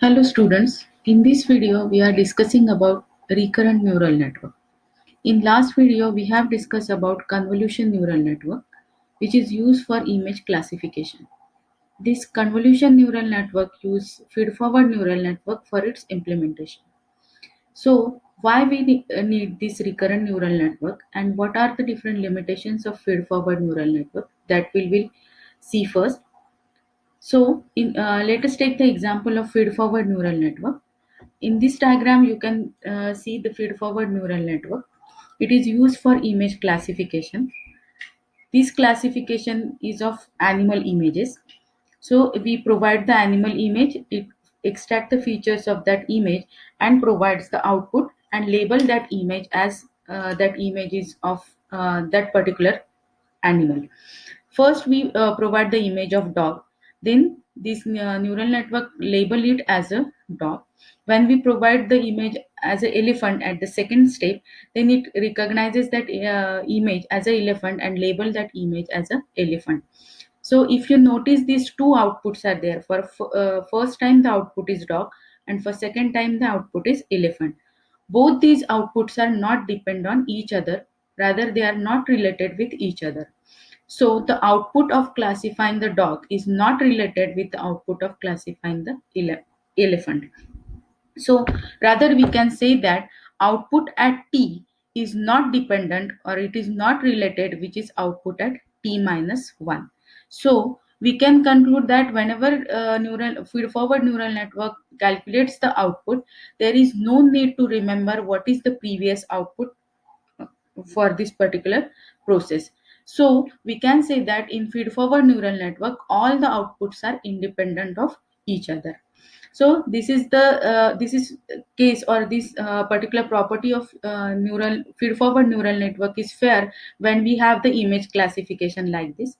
Hello students, in this video we are discussing about recurrent neural network. In last video we have discussed about convolution neural network which is used for image classification. This convolution neural network use feed-forward neural network for its implementation. So why we need this recurrent neural network and what are the different limitations of feed-forward neural network that we will see first. So let us take the example of feed-forward neural network. In this diagram, you can see the feed-forward neural network. It is used for image classification. This classification is of animal images. So we provide the animal image, it extract the features of that image and provides the output and label that image as that image is of that particular animal. First, we provide the image of dog. Then this neural network label it as a dog. When we provide the image as an elephant at the second step, then it recognizes that image as an elephant and label that image as a elephant. So if you notice, these two outputs are there. For first time the output is dog, and for second time the output is elephant. Both these outputs are not depend on each other, rather they are not related with each other. So the output of classifying the dog is not related with the output of classifying the elephant. So rather we can say that output at t is not dependent or it is not related which is output at t minus 1. So we can conclude that whenever neural feed forward neural network calculates the output, there is no need to remember what is the previous output for this particular process. So we can say that in feed forward neural network, all the outputs are independent of each other. So this is case or this particular property of neural feed forward neural network is fair when we have the image classification like this.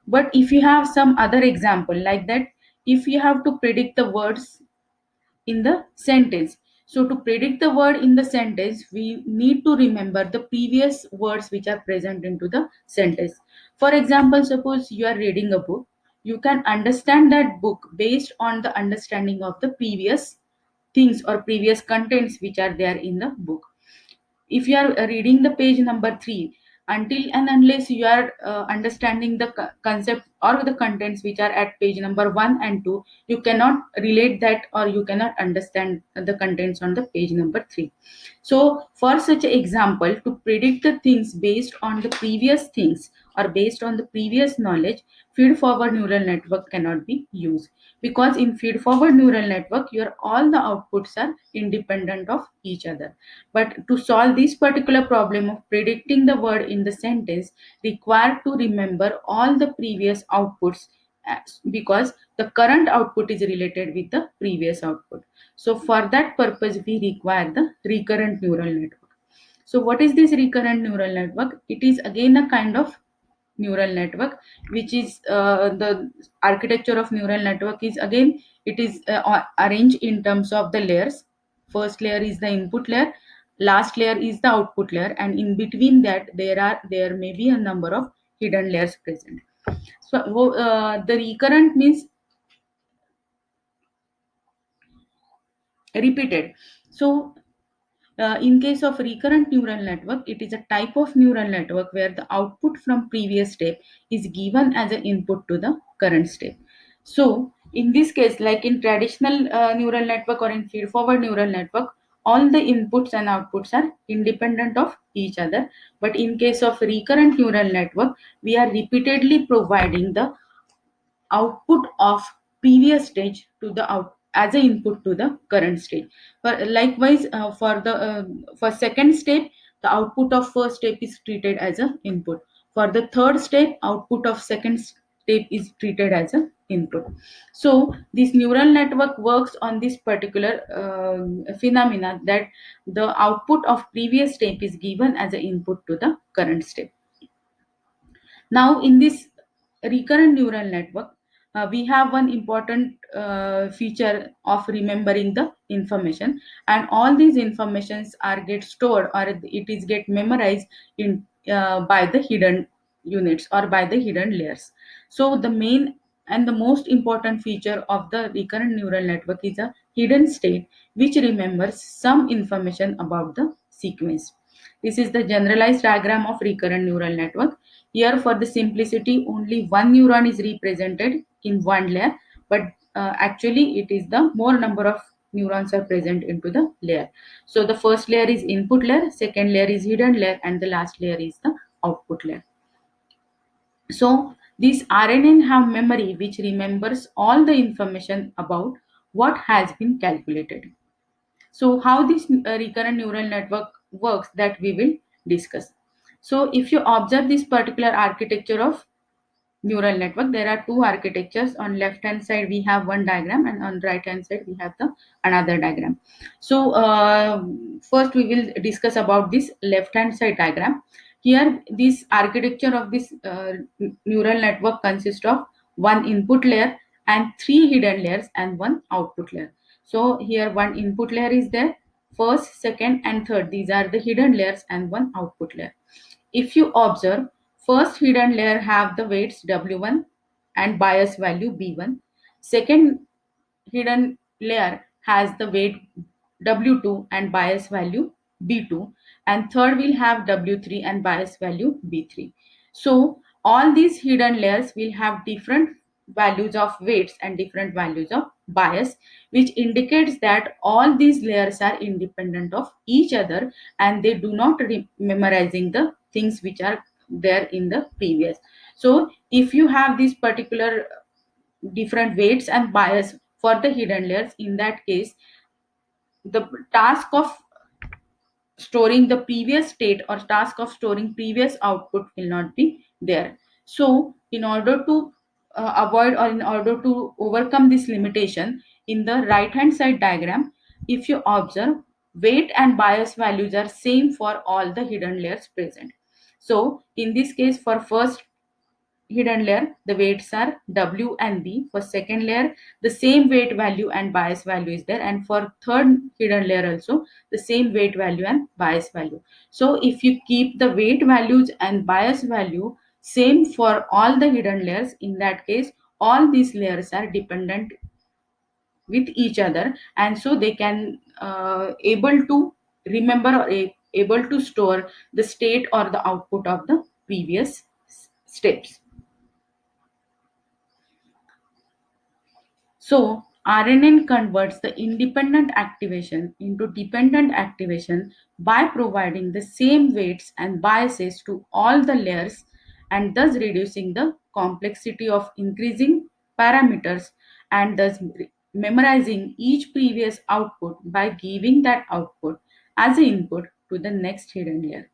But if you have some other example like that, if you have to predict the words in the sentence. So to predict the word in the sentence, we need to remember the previous words which are present into the sentence. For example, suppose you are reading a book, you can understand that book based on the understanding of the previous things or previous contents which are there in the book. If you are reading the page number 3, until and unless you are understanding the concept or the contents which are at page number 1 and 2, you cannot relate that or you cannot understand the contents on the page number 3. So for such an example, to predict the things based on the previous things or based on the previous knowledge, feed forward neural network cannot be used, because in feed forward neural network your all the outputs are independent of each other. But to solve this particular problem of predicting the word in the sentence, required to remember all the previous outputs, because the current output is related with the previous output. So for that purpose, we require the recurrent neural network. So what is this recurrent neural network? It is again a kind of neural network, which is the architecture of neural network is again it is arranged in terms of the layers. First layer is the input layer, last layer is the output layer, and in between that there may be a number of hidden layers present. So the recurrent means repeated. So in case of recurrent neural network, it is a type of neural network where the output from previous step is given as an input to the current step. So in this case, like in traditional neural network or in feed-forward neural network, all the inputs and outputs are independent of each other. But in case of recurrent neural network, we are repeatedly providing the output of previous stage to the out as an input to the current stage. But likewise, for second step, the output of first step is treated as an input. For the third step, output of second step is treated as an input. So this neural network works on this particular phenomena, that the output of previous step is given as an input to the current step. Now, in this recurrent neural network, we have one important feature of remembering the information, and all these informations are get stored or it is get memorized in by the hidden units or by the hidden layers. So the main And the most important feature of the recurrent neural network is a hidden state which remembers some information about the sequence. This is the generalized diagram of recurrent neural network. Here, for the simplicity, only one neuron is represented in one layer, but actually it is the more number of neurons are present into the layer. So the first layer is input layer, second layer is hidden layer, and the last layer is the output layer. So these RNN have memory which remembers all the information about what has been calculated. So how this recurrent neural network works, that we will discuss. So if you observe this particular architecture of neural network, there are two architectures. On left hand side we have one diagram, and on right hand side we have the another diagram. So first we will discuss about this left hand side diagram. Here this architecture of this neural network consists of one input layer and three hidden layers and one output layer. So here one input layer is there, first, second and third, these are the hidden layers, and one output layer. If you observe, first hidden layer have the weights W1 and bias value B1. Second hidden layer has the weight W2 and bias value B2. And third will have W3 and bias value B3. So all these hidden layers will have different values of weights and different values of bias, which indicates that all these layers are independent of each other and they do not memorizing the things which are there in the previous. So if you have this particular different weights and bias for the hidden layers, in that case the task of storing the previous state or task of storing previous output will not be there. So in order to avoid, or in order to overcome this limitation, in the right hand side diagram, if you observe, weight and bias values are same for all the hidden layers present. So in this case, for first hidden layer, the weights are W and B. For second layer, the same weight value and bias value is there. And for third hidden layer also, the same weight value and bias value. So if you keep the weight values and bias value same for all the hidden layers, in that case, all these layers are dependent with each other. And so they can able to remember or able to store the state or the output of the previous steps. So, RNN converts the independent activation into dependent activation by providing the same weights and biases to all the layers, and thus reducing the complexity of increasing parameters, and thus memorizing each previous output by giving that output as an input to the next hidden layer.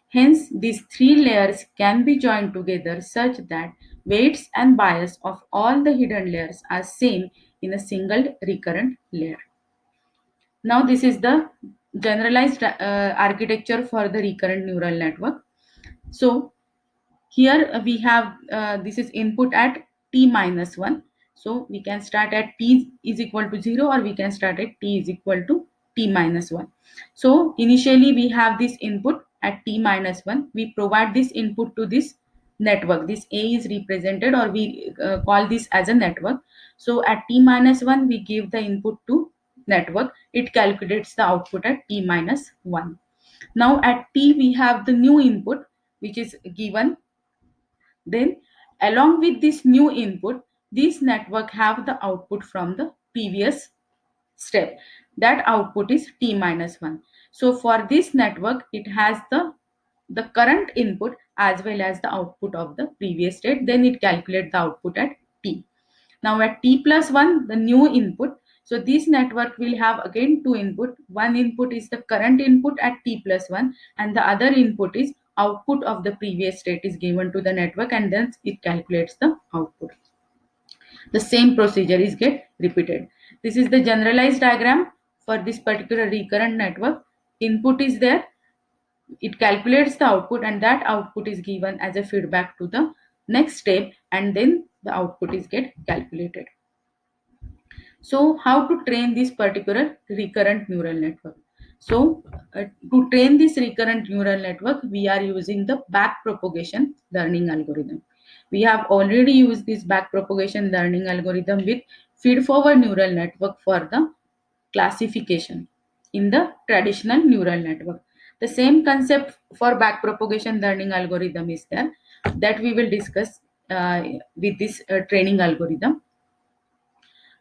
Hence, these three layers can be joined together such that weights and bias of all the hidden layers are same in a single recurrent layer. Now, this is the generalized architecture for the recurrent neural network. So, here we have this is input at t minus 1. So we can start at t is equal to 0, or we can start at t is equal to t minus 1. So initially we have this input at t minus 1. We provide this input to this network. This A is represented, or we call this as a network. So at t minus 1 we give the input to network. It calculates the output at t minus 1. Now at t we have the new input which is given. Then along with this new input, this network have the output from the previous step. That output is t minus 1. So for this network, it has the current input as well as the output of the previous state. Then it calculates the output at t. Now at t plus 1, the new input. So this network will have again two input. One input is the current input at t plus 1, and the other input is output of the previous state is given to the network, and then it calculates the output. The same procedure is get repeated. This is the generalized diagram for this particular recurrent network. Input is there, it calculates the output, and that output is given as a feedback to the next step, and then the output is get calculated. So how to train this particular recurrent neural network? So to train this recurrent neural network, we are using the back propagation learning algorithm. We have already used this backpropagation learning algorithm with feed-forward neural network for the classification in the traditional neural network. The same concept for backpropagation learning algorithm is there that we will discuss with this training algorithm.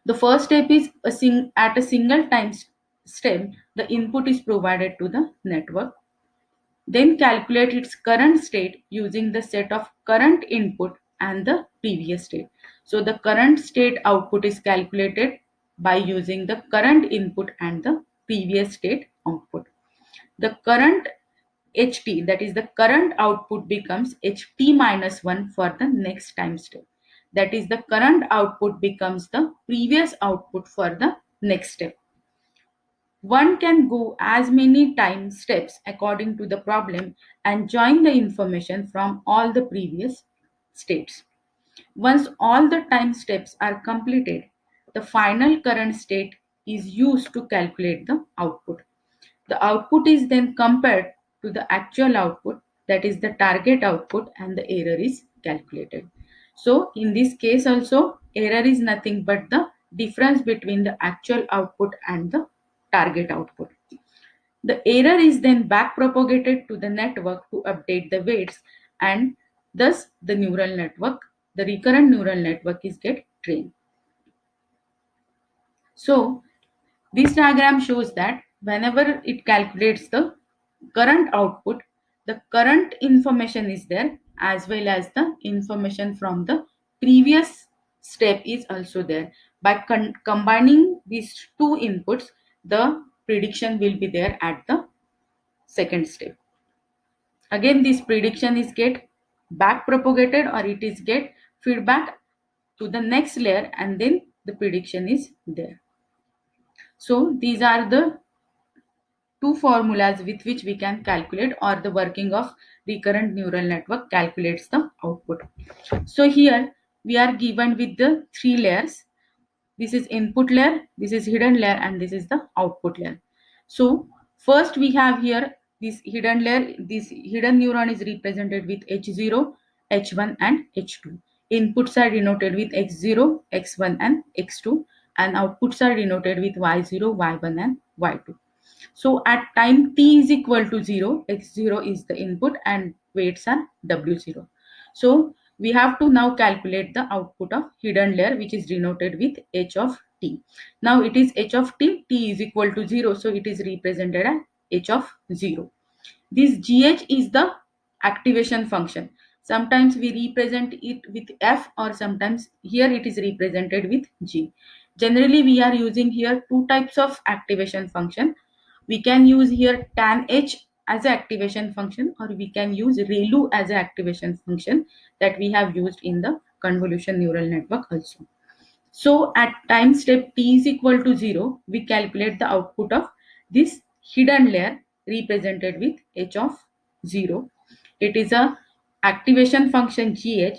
The first step is at a single time step, the input is provided to the network. Then calculate its current state using the set of current input and the previous state. So the current state output is calculated by using the current input and the previous state output. The current ht, that is the current output, becomes ht minus 1 for the next time step. That is the current output becomes the previous output for the next step. One can go as many time steps according to the problem and join the information from all the previous states. Once all the time steps are completed, the final current state is used to calculate the output. The output is then compared to the actual output, that is the target output, and the error is calculated. So in this case also, error is nothing but the difference between the actual output and the target output. The error is then back propagated to the network to update the weights, and thus the neural network, the recurrent neural network, is get trained. So this diagram shows that whenever it calculates the current output, the current information is there as well as the information from the previous step is also there. By combining these two inputs, the prediction will be there at the second step. Again, this prediction is get back propagated, or it is get feedback to the next layer, and then the prediction is there. So these are the two formulas with which we can calculate, or the working of recurrent neural network calculates the output. So here we are given with the three layers. This is input layer, this is hidden layer, and this is the output layer. So first we have here this hidden layer. This hidden neuron is represented with h0, h1, and h2. Inputs are denoted with x0, x1, and x2, and outputs are denoted with y0, y1, and y2. So at time t is equal to 0, x0 is the input and weights are w0. So we have to now calculate the output of hidden layer, which is denoted with h of t. Now it is h of t, t is equal to 0, so it is represented as h of 0. This gh is the activation function. Sometimes we represent it with f, or sometimes here it is represented with g. Generally we are using here two types of activation function. We can use here tan h as an activation function, or we can use ReLU as an activation function that we have used in the convolution neural network also. So at time step t is equal to 0, we calculate the output of this hidden layer represented with h of 0. It is a activation function gh.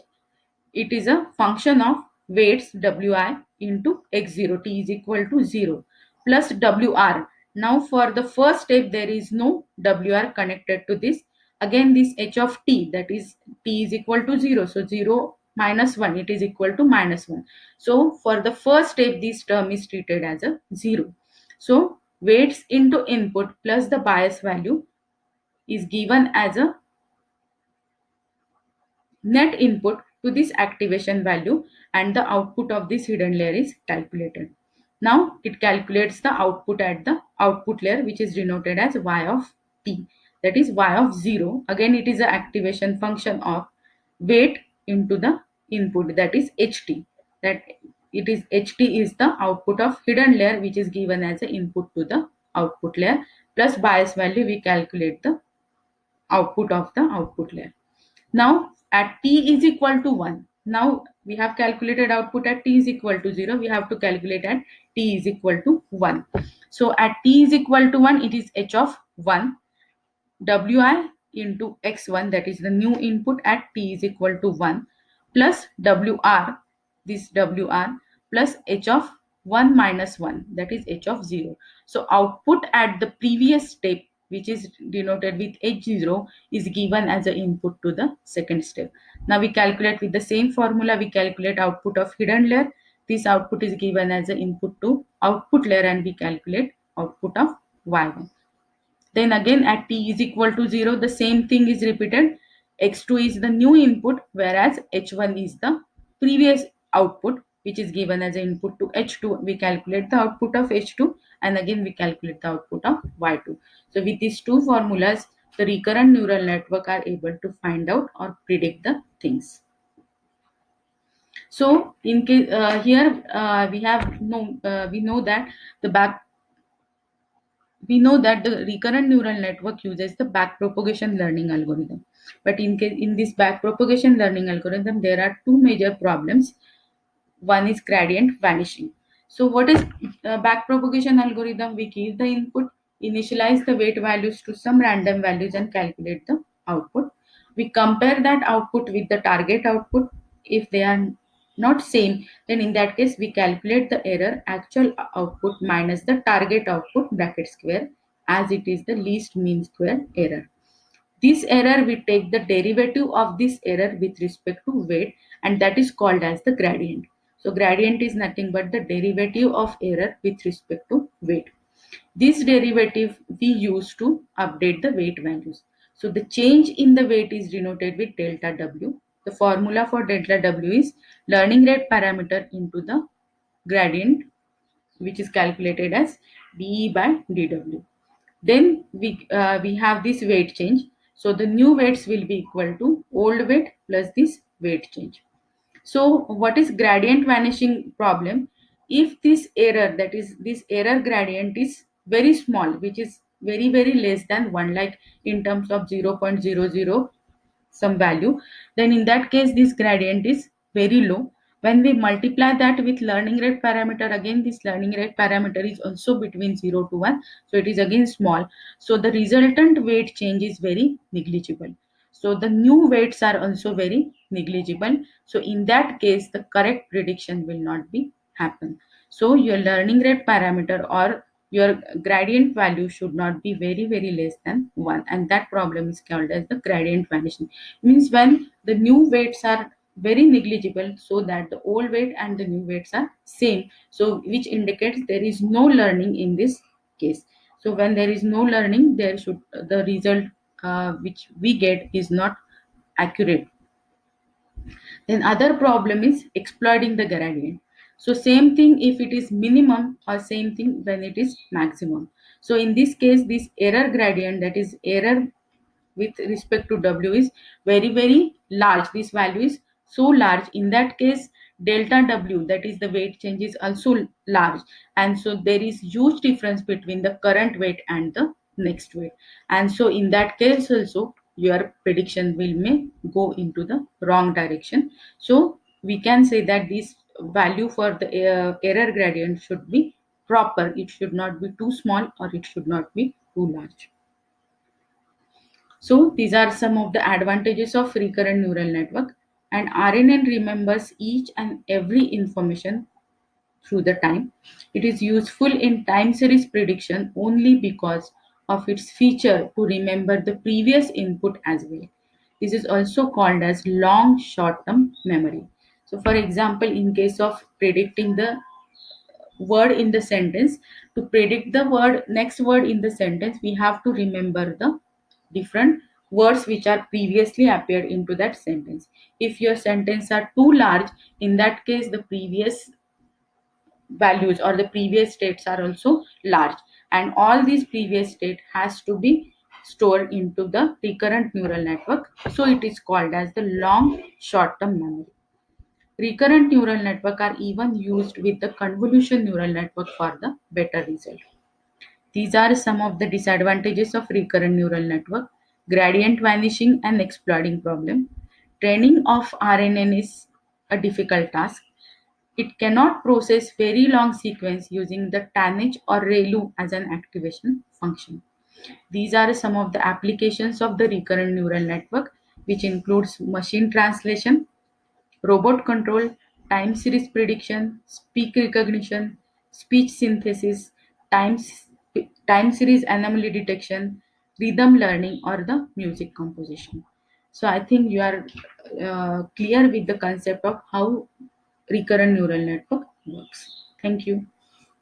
It is a function of weights wi into x0, t is equal to 0, plus wr. Now for the first step there is no wr connected to this. Again this h of t, that is t is equal to 0, so 0 minus 1, it is equal to minus 1. So for the first step this term is treated as a 0. So weights into input plus the bias value is given as a net input to this activation value, and the output of this hidden layer is calculated. Now it calculates the output at the output layer, which is denoted as y of t, that is y of 0. Again it is an activation function of weight into the input, that is ht. That it is ht is the output of hidden layer, which is given as an input to the output layer, plus bias value, we calculate the output of the output layer. Now at t is equal to 1, now we have calculated output at t is equal to 0, we have to calculate at t is equal to 1. So at t is equal to 1, it is h of 1 wi into x1, that is the new input at t is equal to 1, plus wr, this wr, plus h of 1 minus 1, that is h of 0. So output at the previous step which is denoted with H0, is given as an input to the second step. Now we calculate with the same formula, we calculate output of hidden layer. This output is given as an input to output layer and we calculate output of Y1. Then again at t is equal to 0, the same thing is repeated. X2 is the new input, whereas H1 is the previous output, which is given as an input to H2. We calculate the output of H2 and again we calculate the output of Y2. So with these two formulas, the recurrent neural network are able to find out or predict the things. So in case here we know that the the recurrent neural network uses the backpropagation learning algorithm. But in this backpropagation learning algorithm, there are two major problems. One is gradient vanishing. So what is backpropagation algorithm? We give the input, initialize the weight values to some random values and calculate the output. We compare that output with the target output. If they are not same, then in that case we calculate the error actual output minus the target output bracket square, as it is the least mean square error. This error, we take the derivative of this error with respect to weight, and that is called as the gradient. So gradient is nothing but the derivative of error with respect to weight. This derivative we use to update the weight values. So the change in the weight is denoted with delta W. The formula for delta W is learning rate parameter into the gradient, which is calculated as dE by dW. Then we have this weight change. So the new weights will be equal to old weight plus this weight change. So what is gradient vanishing problem? If this error, that is this error gradient, is very small, which is very less than 1, like in terms of 0.00 some value, then in that case this gradient is very low. When we multiply that with learning rate parameter, again this learning rate parameter is also between 0 to 1, so it is again small. So the resultant weight change is very negligible. So the new weights are also very negligible. So in that case the correct prediction will not be happen. So your learning rate parameter or your gradient value should not be very less than 1, and that problem is called as the gradient vanishing. Means when the new weights are very negligible, so that the old weight and the new weights are same, so which indicates there is no learning in this case. So when there is no learning, there should the result which we get is not accurate. Then other problem is exploiting the gradient. So same thing if it is minimum, or same thing when it is maximum. So in this case, this error gradient, that is error with respect to W, is very large. This value is so large. In that case, delta W, that is the weight change, is also large, and so there is huge difference between the current weight and the next weight. And so in that case also your prediction will may go into the wrong direction. So we can say that this value for the error gradient should be proper. It should not be too small or it should not be too large. So these are some of the advantages of recurrent neural network, and RNN remembers each and every information through the time. It is useful in time series prediction only because of its feature to remember the previous input as well. This is also called as long short-term memory. So for example, in case of predicting the word in the sentence, to predict the next word in the sentence, we have to remember the different words which are previously appeared into that sentence. If your sentence are too large, in that case the previous values or the previous states are also large, and all these previous state has to be stored into the recurrent neural network, so it is called as the long short term memory. Recurrent neural network are even used with the convolution neural network for the better result. These are some of the disadvantages of recurrent neural network: gradient vanishing and exploiting problem. Training of RNN is a difficult task. It cannot process very long sequence using the tanh or ReLU as an activation function. These are some of the applications of the recurrent neural network, which includes machine translation, robot control, time series prediction, speak recognition, speech synthesis, time, time series anomaly detection, rhythm learning, or the music composition. So I think you are clear with the concept of how recurrent neural network works. Thank you.